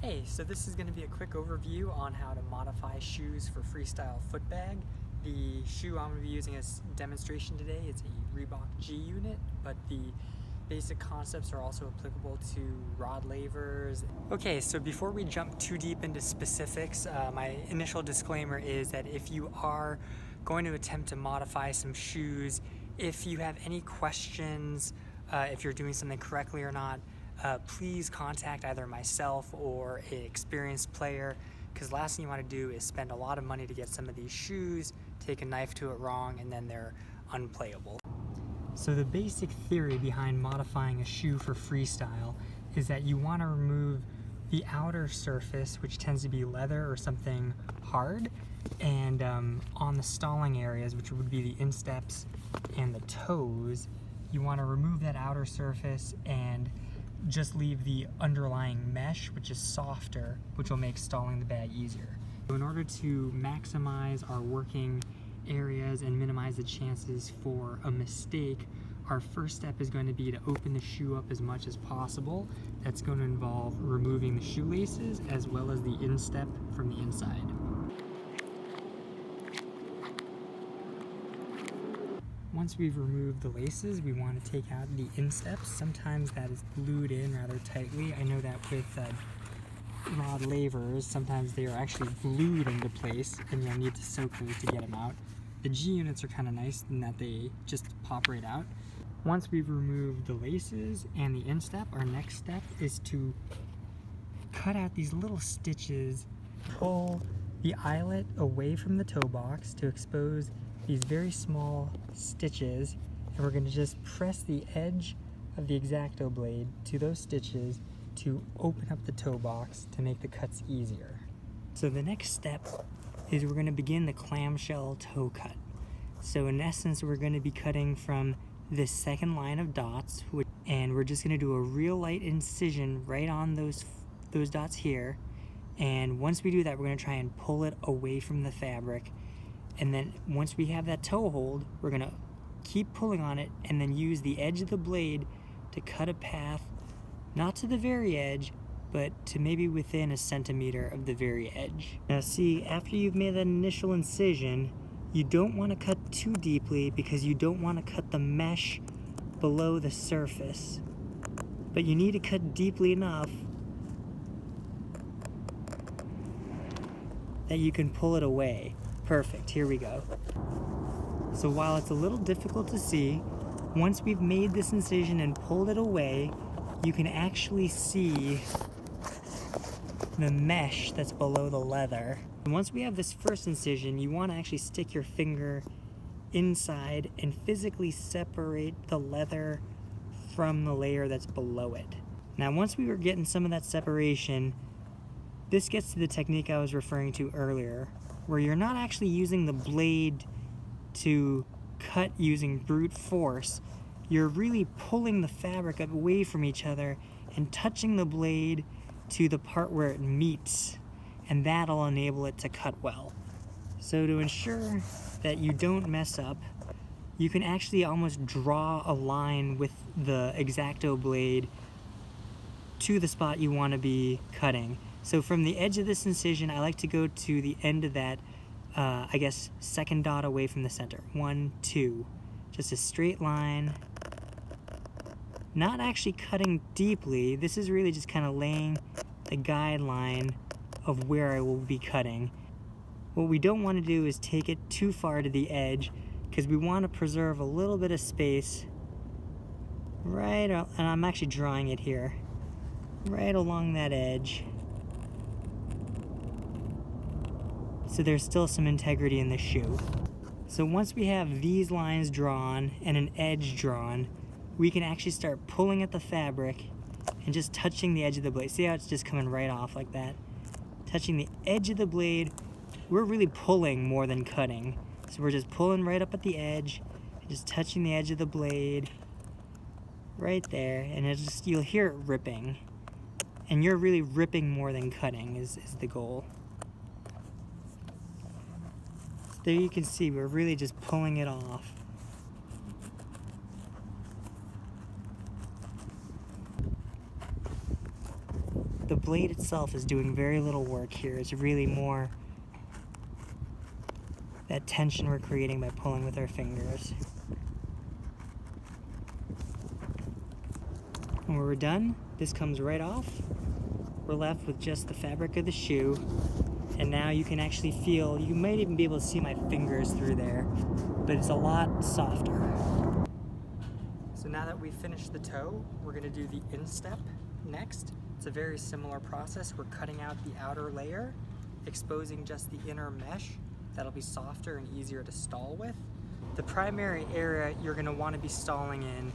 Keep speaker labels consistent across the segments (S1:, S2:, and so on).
S1: Hey, so this is going to be a quick overview on how to modify shoes for freestyle Footbag. The shoe I'm going to be using as demonstration today is a Reebok G unit, but the basic concepts are also applicable to rod lavers. Okay, so before we jump too deep into specifics, my initial disclaimer is that if you are going to attempt to modify some shoes, if you have any questions, if you're doing something correctly or not, please contact either myself or an experienced player, because the last thing you want to do is spend a lot of money to get some of these shoes, take a knife to it wrong, and then they're unplayable. So the basic theory behind modifying a shoe for freestyle is that you want to remove the outer surface, which tends to be leather or something hard, and on the stalling areas, which would be the insteps and the toes, you want to remove that outer surface and just leave the underlying mesh, which is softer, which will make stalling the bag easier. So in order to maximize our working areas and minimize the chances for a mistake, our first step is going to be to open the shoe up as much as possible. That's going to involve removing the shoelaces as well as the instep from the inside. Once we've removed the laces, we want to take out the insteps. Sometimes that is glued in rather tightly. I know that with rod lavers, sometimes they are actually glued into place and you'll need to soak those to get them out. The G units are kind of nice in that they just pop right out. Once we've removed the laces and the instep, our next step is to cut out these little stitches, pull the eyelet away from the toe box to expose these very small stitches, and we're going to just press the edge of the exacto blade to those stitches to open up the toe box to make the cuts easier. So the next step is we're going to begin the clamshell toe cut. So in essence, we're going to be cutting from this second line of dots, and we're just going to do a real light incision right on those dots here. And once we do that, we're going to try and pull it away from the fabric. And then once we have that toe hold, we're going to keep pulling on it and then use the edge of the blade to cut a path, not to the very edge, but to maybe within a centimeter of the very edge. Now see, after you've made that initial incision, you don't want to cut too deeply because you don't want to cut the mesh below the surface. But you need to cut deeply enough that you can pull it away. Perfect, here we go. So while it's a little difficult to see, once we've made this incision and pulled it away, you can actually see the mesh that's below the leather. And once we have this first incision, you want to actually stick your finger inside and physically separate the leather from the layer that's below it. Now once we were getting some of that separation, this gets to the technique I was referring to earlier, where you're not actually using the blade to cut using brute force. You're really pulling the fabric away from each other and touching the blade to the part where it meets, and that'll enable it to cut well. So to ensure that you don't mess up, you can actually almost draw a line with the exacto blade to the spot you want to be cutting. So from the edge of this incision, I like to go to the end of that, I guess, second dot away from the center. 1, 2. Just a straight line. Not actually cutting deeply. This is really just kind of laying the guideline of where I will be cutting. What we don't want to do is take it too far to the edge, because we want to preserve a little bit of space right, and I'm actually drawing it here, right along that edge. So there's still some integrity in the shoe. So once we have these lines drawn and an edge drawn, we can actually start pulling at the fabric and just touching the edge of the blade. See how it's just coming right off like that? Touching the edge of the blade. We're really pulling more than cutting. So we're just pulling right up at the edge, and just touching the edge of the blade right there, and it's just, you'll hear it ripping. And you're really ripping more than cutting is the goal. There you can see we're really just pulling it off. The blade itself is doing very little work here. It's really more that tension we're creating by pulling with our fingers. When we're done, this comes right off. We're left with just the fabric of the shoe, and now you can actually feel, you might even be able to see my fingers through there, but it's a lot softer. So now that we've finished the toe, we're going to do the instep next. It's a very similar process. We're cutting out the outer layer, exposing just the inner mesh. That'll be softer and easier to stall with. The primary area you're going to want to be stalling in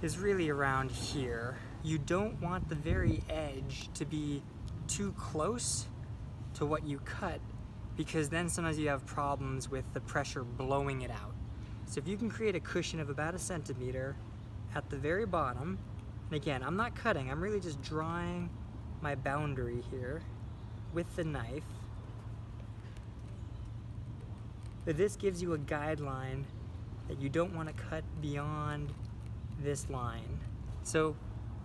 S1: is really around here. You don't want the very edge to be too close to what you cut, because then sometimes you have problems with the pressure blowing it out. So if you can create a cushion of about 1 centimeter at the very bottom, and again, I'm not cutting, I'm really just drawing my boundary here with the knife. But this gives you a guideline that you don't want to cut beyond this line. So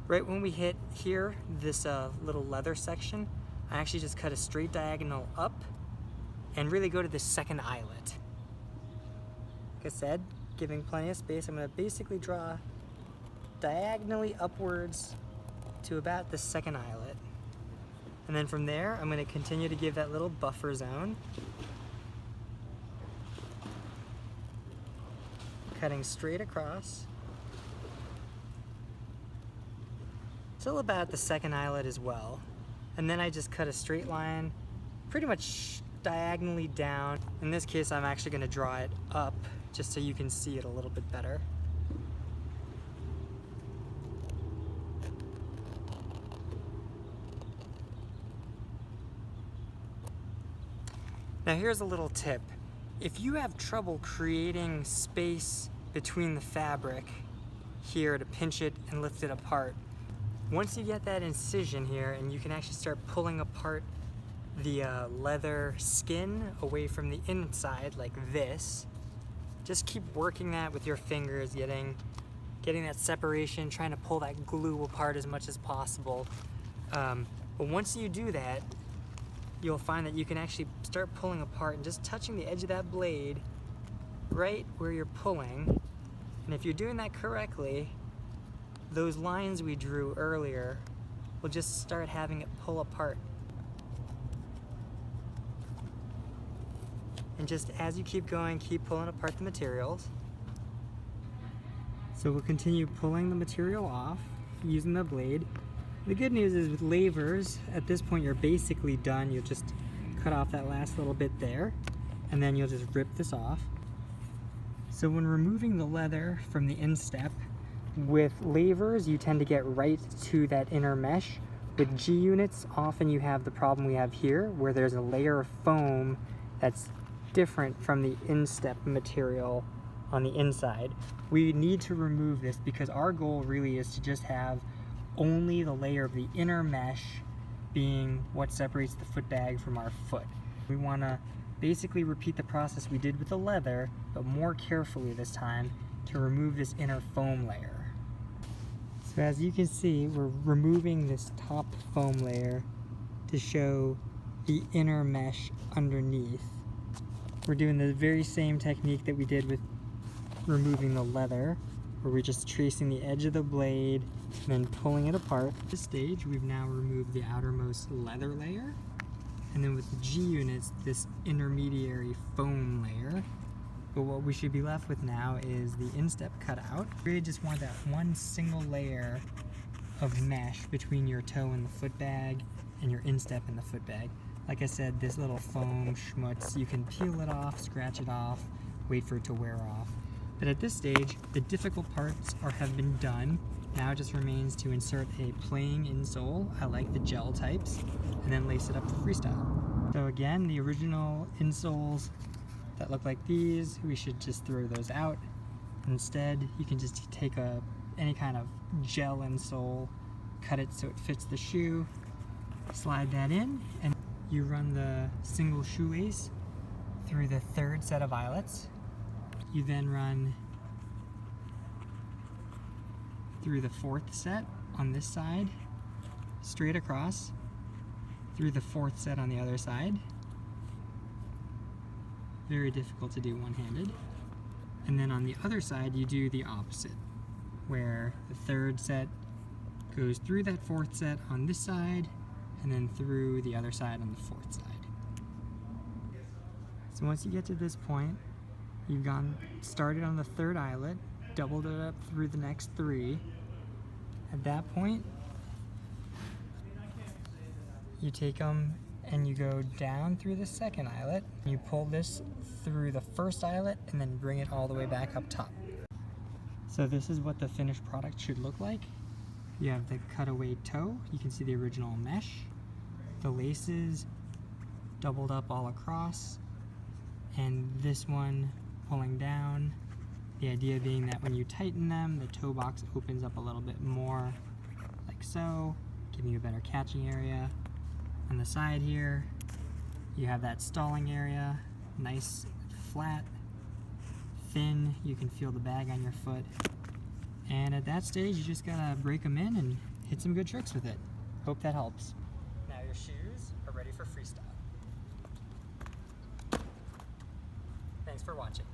S1: right when we hit here, this little leather section, I actually just cut a straight diagonal up and really go to the second eyelet. Like I said, giving plenty of space, I'm going to basically draw diagonally upwards to about the second eyelet. And then from there, I'm going to continue to give that little buffer zone, cutting straight across till about the second eyelet as well. And then I just cut a straight line pretty much diagonally down. In this case, I'm actually going to draw it up just so you can see it a little bit better. Now here's a little tip. If you have trouble creating space between the fabric here to pinch it and lift it apart, once you get that incision here and you can actually start pulling apart the leather skin away from the inside like this, just keep working that with your fingers, getting that separation, trying to pull that glue apart as much as possible. But once you do that, you'll find that you can actually start pulling apart and just touching the edge of that blade right where you're pulling. And if you're doing that correctly, those lines we drew earlier will just start having it pull apart. And just as you keep going, keep pulling apart the materials. So we'll continue pulling the material off using the blade. The good news is with lavers, at this point you're basically done. You'll just cut off that last little bit there, and then you'll just rip this off. So when removing the leather from the instep, with lavers you tend to get right to that inner mesh. With G units, often you have the problem we have here, where there's a layer of foam that's different from the instep material on the inside. We need to remove this because our goal really is to just have only the layer of the inner mesh being what separates the foot bag from our foot. We want to basically repeat the process we did with the leather, but more carefully this time to remove this inner foam layer. So as you can see, we're removing this top foam layer to show the inner mesh underneath. We're doing the very same technique that we did with removing the leather, where we're just tracing the edge of the blade and then pulling it apart. At this stage, we've now removed the outermost leather layer, and then with the G units, this intermediary foam layer. But what we should be left with now is the instep cut out. We really just want that one single layer of mesh between your toe and the foot bag and your instep and the foot bag. Like I said, this little foam schmutz, you can peel it off, scratch it off, wait for it to wear off. But at this stage, the difficult parts have been done. Now it just remains to insert a plain insole. I like the gel types, and then lace it up for freestyle. So again, the original insoles that look like these, we should just throw those out. Instead, you can just take any kind of gel insole, cut it so it fits the shoe, slide that in, and you run the single shoelace through the third set of eyelets. You then run through the fourth set on this side, straight across through the fourth set on the other side. Very difficult to do one-handed. And then on the other side, you do the opposite, where the third set goes through that fourth set on this side, and then through the other side on the fourth side. So once you get to this point, you've started on the third eyelet, doubled it up through the next three. At that point, you take them and you go down through the second eyelet. You pull this through the first eyelet and then bring it all the way back up top. So this is what the finished product should look like. You have the cutaway toe, you can see the original mesh, the laces doubled up all across, and this one pulling down. The idea being that when you tighten them, the toe box opens up a little bit more, like so, giving you a better catching area. On the side here, you have that stalling area, nice, flat, thin, you can feel the bag on your foot. And at that stage, you just gotta break them in and hit some good tricks with it. Hope that helps. Now your shoes are ready for freestyle. Thanks for watching.